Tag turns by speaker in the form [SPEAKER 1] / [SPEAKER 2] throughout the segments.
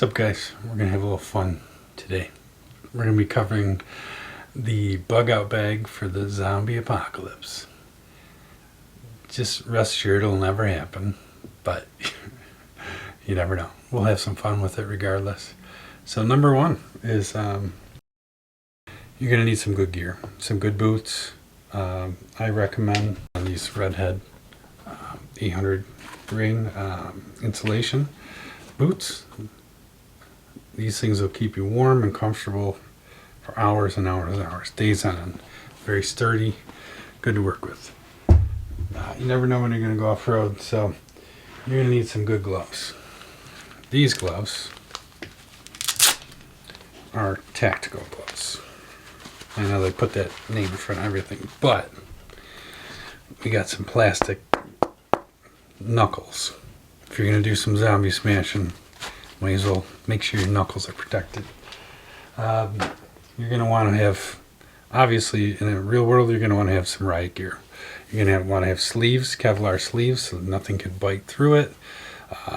[SPEAKER 1] What's up, guys? We're gonna have a little fun today. We're gonna be covering the Bugout Bag for the zombie apocalypse. Just rest assured it'll never happen, but you never know. We'll have some fun with it regardless. So number one is you're gonna need some good gear, some good boots. I recommend these Redhead 800 grain insulation boots. These things will keep you warm and comfortable for hours and hours and hours, days on end. Very sturdy, good to work with. You never know when you're going to go off-road, so you're going to need some good gloves. These gloves are tactical gloves. I know they put that name in front of everything, but we got some plastic knuckles. If you're going to do some zombie smashing, might as well make sure your knuckles are protected. You're going to want to have, obviously in the real world, you're going to want to have some riot gear. You're going to want to have sleeves, Kevlar sleeves, so nothing can bite through it,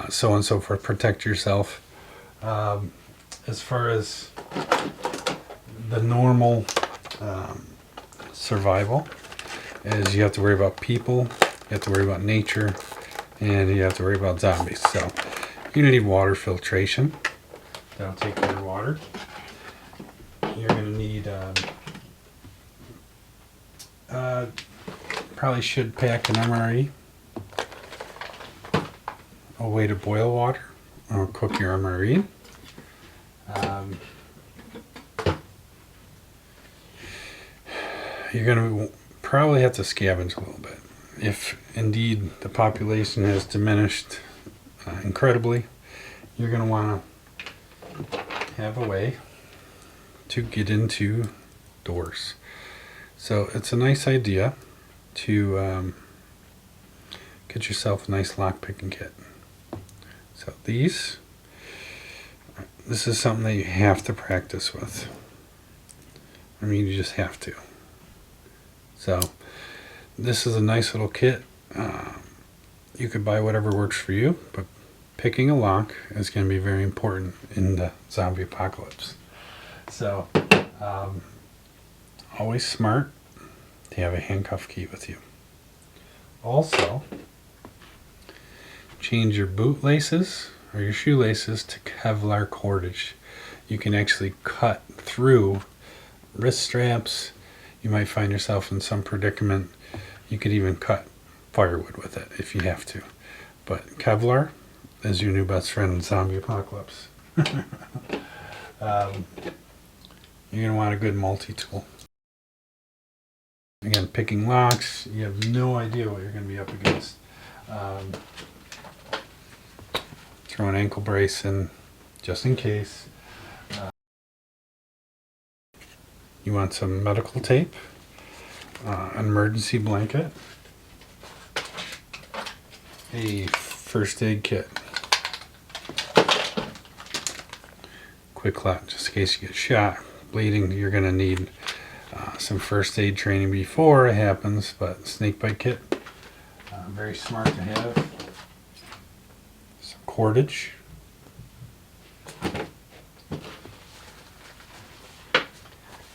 [SPEAKER 1] so on and so forth. Protect yourself. As far as the normal survival, is you have to worry about people, you have to worry about nature, and you have to worry about zombies. So you're going to need water filtration. That'll take care of water. You're going to need, probably should pack an MRE, a way to boil water or cook your MRE. You're going to probably have to scavenge a little bit. If indeed the population has diminished incredibly, you're going to want to have a way to get into doors. So it's a nice idea to get yourself a nice lock picking kit. So this is something that you have to practice with. I mean, you just have to. So this is a nice little kit. You could buy whatever works for you, but picking a lock is going to be very important in the zombie apocalypse. So always smart to have a handcuff key with you. Also, change your boot laces or your shoe laces to Kevlar cordage. You can actually cut through wrist straps. You might find yourself in some predicament. You could even cut firewood with it if you have to. But Kevlar is your new best friend in zombie apocalypse. You're going to want a good multi-tool. Again, picking locks, you have no idea what you're going to be up against. Throw an ankle brace in just in case. You want some medical tape, an emergency blanket, a first aid kit, quick clot, just in case you get shot, bleeding. You're going to need some first aid training before it happens, but snake bite kit, very smart to have. Some cordage.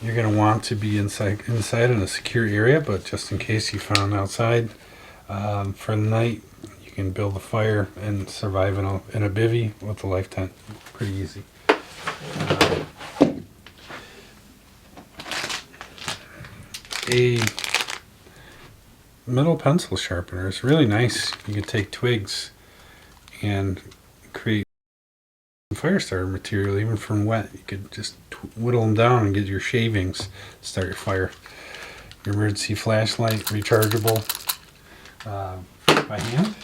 [SPEAKER 1] You're going to want to be inside in a secure area, but just in case you found outside for the night, you can build a fire and survive in a bivvy with a life tent. Pretty easy. A metal pencil sharpener is really nice. You could take twigs and create fire starter material, even from wet. You could just whittle them down and get your shavings to start your fire. Your emergency flashlight, rechargeable by hand.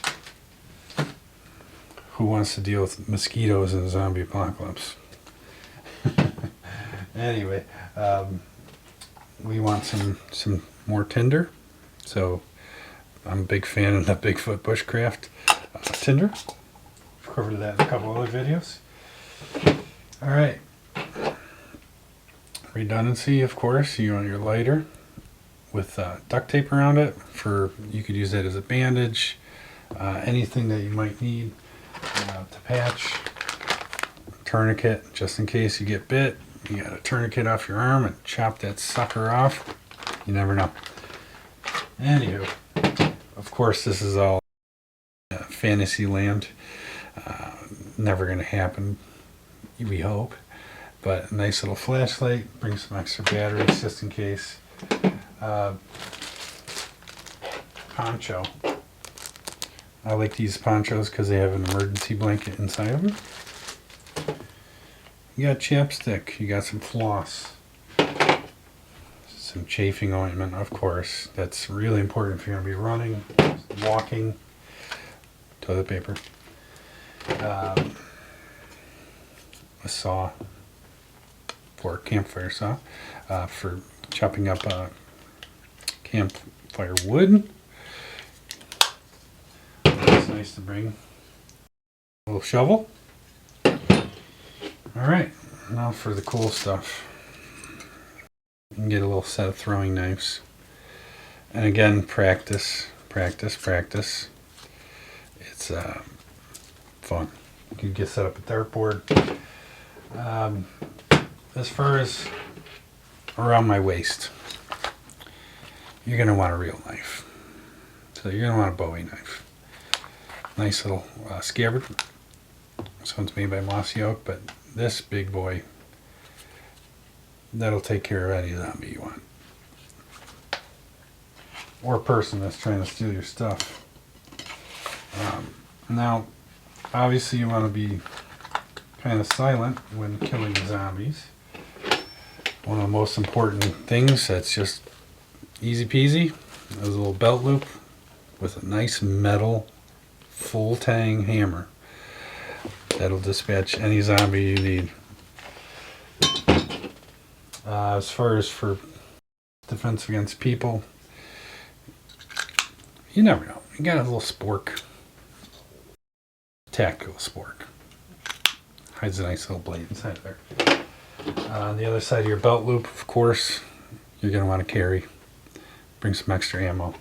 [SPEAKER 1] Who wants to deal with mosquitoes in a zombie apocalypse? Anyway, we want some more tinder. So I'm a big fan of the Bigfoot bushcraft tinder. I've covered that in a couple other videos. All right. Redundancy, of course. You want your lighter with duct tape around it. You could use that as a bandage. Anything that you might need to patch tourniquet just in case you get bit. You got a tourniquet off your arm and chop that sucker off. You never know. Anywho, of course, this is all fantasy land. Never going to happen, we hope. But a nice little flashlight. Bring some extra batteries just in case. Poncho. I like these ponchos because they have an emergency blanket inside of them. You got chapstick. You got some floss. Some chafing ointment, of course. That's really important if you're going to be running, walking. Toilet paper. A saw. For campfire saw. For chopping up campfire wood. That's nice to bring. A little shovel. Alright, now for the cool stuff. You can get a little set of throwing knives. And again, practice. It's fun. You can get set up a dartboard. As far as around my waist, you're going to want a real knife. So you're going to want a Bowie knife. Nice little scabbard. This one's made by Mossy Oak, but this big boy, that'll take care of any zombie you want. Or person that's trying to steal your stuff. Now, obviously you want to be kind of silent when killing zombies. One of the most important things that's just easy peasy is a little belt loop with a nice metal full tang hammer. That'll dispatch any zombie you need. As far as for defense against people, you never know. You got a little spork. Tactical spork. Hides a nice little blade inside there. On the other side of your belt loop, of course, you're going to want to carry. Bring some extra ammo.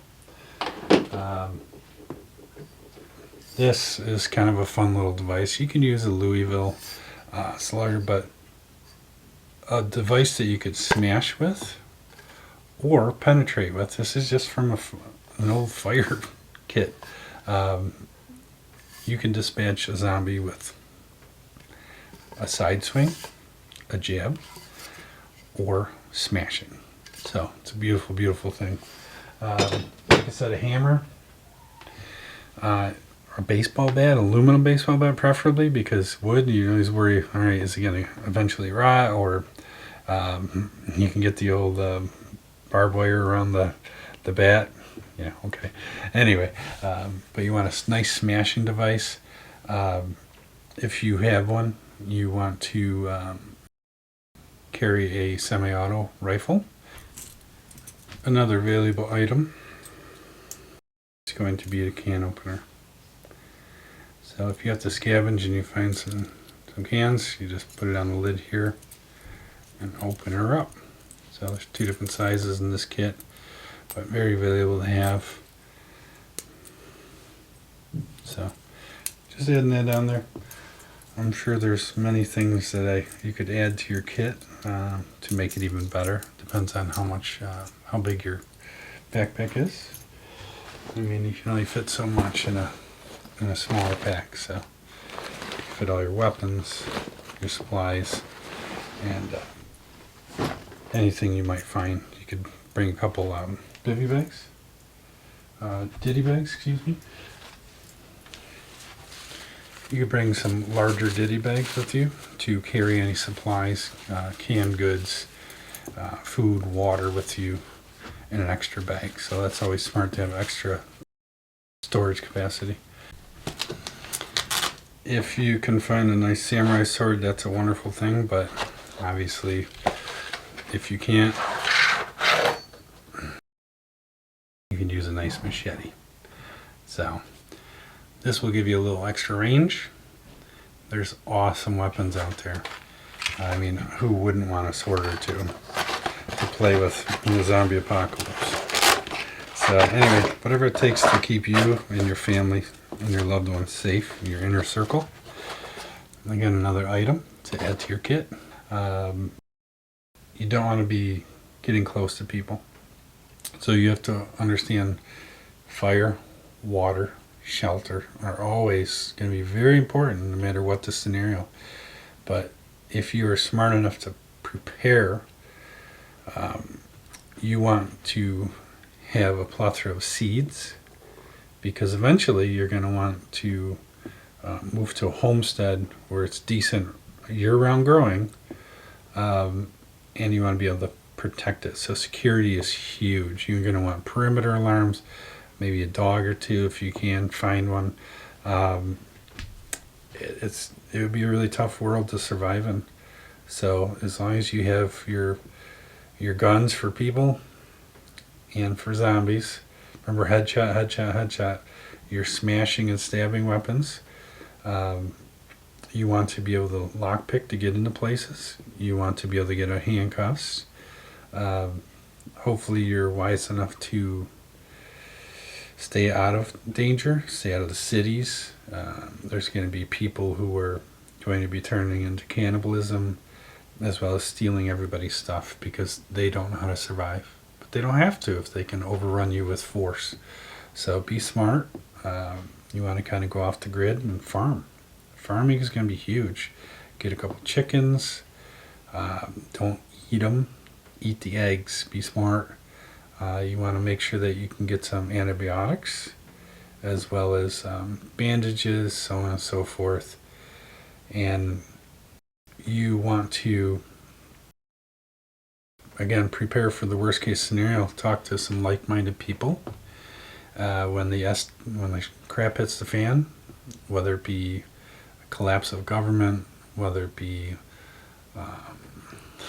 [SPEAKER 1] This is kind of a fun little device. You can use a Louisville slugger, but a device that you could smash with or penetrate with. This is just from an old fire kit. You can dispatch a zombie with a side swing, a jab, or smashing. So it's a beautiful, beautiful thing. Like I said, a hammer, a baseball bat, aluminum baseball bat preferably, because wood, you always worry, all right, is it going to eventually rot, or you can get the old barbed wire around the bat. Yeah, okay. Anyway, but you want a nice smashing device. If you have one, you want to carry a semi-auto rifle. Another valuable item is going to be a can opener. So if you have to scavenge and you find some cans, you just put it on the lid here and open her up. So there's two different sizes in this kit, but very valuable to have. So just adding that down there. I'm sure there's many things that you could add to your kit to make it even better. Depends on how big your backpack is. I mean, you can only fit so much in a smaller pack. So you fit all your weapons, your supplies, and anything you might find. You could bring a couple bivy bags, ditty bags, excuse me. You could bring some larger ditty bags with you to carry any supplies, canned goods, food, water with you in an extra bag. So that's always smart to have extra storage capacity. If you can find a nice samurai sword, that's a wonderful thing, but obviously if you can't, you can use a nice machete. So this will give you a little extra range. There's awesome weapons out there. I mean, who wouldn't want a sword or two to play with in the zombie apocalypse? So anyway, whatever it takes to keep you and your family and your loved ones safe in your inner circle, again, another item to add to your kit. You don't want to be getting close to people. So you have to understand fire, water, shelter are always going to be very important no matter what the scenario. But if you are smart enough to prepare, you want to have a plethora of seeds, because eventually you're going to want to move to a homestead where it's decent year-round growing, and you want to be able to protect it. So security is huge. You're going to want perimeter alarms, maybe a dog or two if you can find one. It would be a really tough world to survive in. So as long as you have your guns for people and for zombies, remember headshot, headshot, headshot. Your smashing and stabbing weapons. You want to be able to lockpick to get into places. You want to be able to get out handcuffs. Hopefully you're wise enough to stay out of danger, stay out of the cities. There's going to be people who are going to be turning into cannibalism, as well as stealing everybody's stuff because they don't know how to survive. But they don't have to if they can overrun you with force. So be smart. You want to kind of go off the grid and farm. Farming is going to be huge. Get a couple chickens. Don't eat them. Eat the eggs. Be smart. You want to make sure that you can get some antibiotics, as well as bandages, so on and so forth. And you want to, again, prepare for the worst case scenario. Talk to some like-minded people. When the crap hits the fan, whether it be a collapse of government, whether it be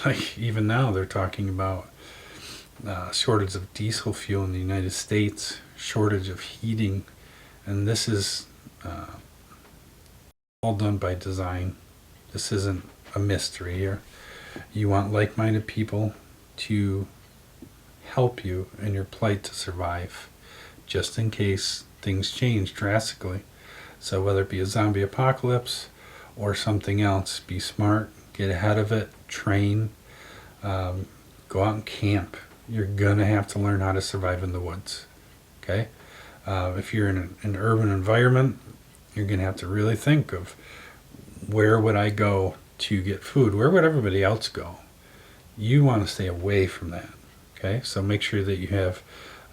[SPEAKER 1] like even now they're talking about shortage of diesel fuel in the United States, shortage of heating, and this is all done by design. This isn't a mystery here. You want like-minded people to help you in your plight to survive, just in case things change drastically. So whether it be a zombie apocalypse or something else, be smart, get ahead of it, train, go out and camp. You're gonna have to learn how to survive in the woods. Okay? If you're in an urban environment, you're gonna have to really think of, where would I go to get food? Where would everybody else go? You want to stay away from that. Okay? So make sure that you have,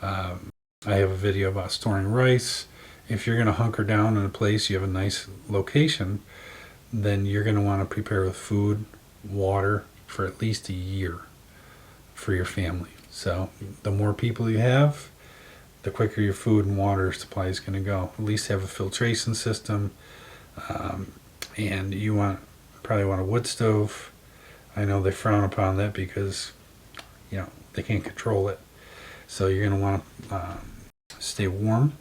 [SPEAKER 1] I have a video about storing rice. If you're going to hunker down in a place, you have a nice location, then you're going to want to prepare with food, water for at least a year for your family. So the more people you have, the quicker your food and water supply is going to go. At least have a filtration system. And you probably want a wood stove. I know they frown upon that because, they can't control it. So you're going to want to stay warm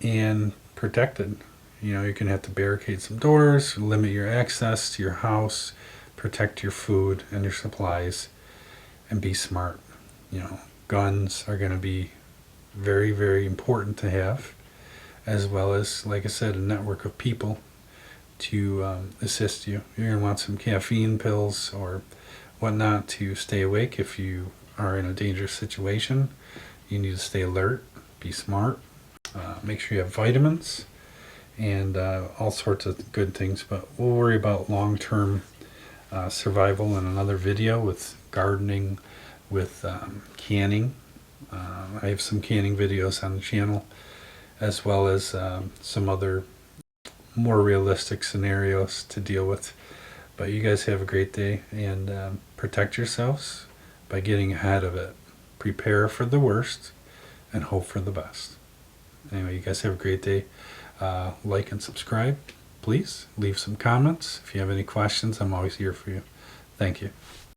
[SPEAKER 1] and protected. You're going to have to barricade some doors, limit your access to your house, protect your food and your supplies, and be smart. Guns are going to be very, very important to have, as well as, like I said, a network of people to assist you. You're going to want some caffeine pills or whatnot to stay awake if you are in a dangerous situation. You need to stay alert, be smart, make sure you have vitamins and all sorts of good things. But we'll worry about long-term survival in another video, with gardening, with canning. I have some canning videos on the channel, as well as some other more realistic scenarios to deal with. But you guys have a great day, and protect yourselves by getting ahead of it. Prepare for the worst and hope for the best. Anyway, you guys have a great day. Like and subscribe. Please leave some comments. If you have any questions, I'm always here for you. Thank you.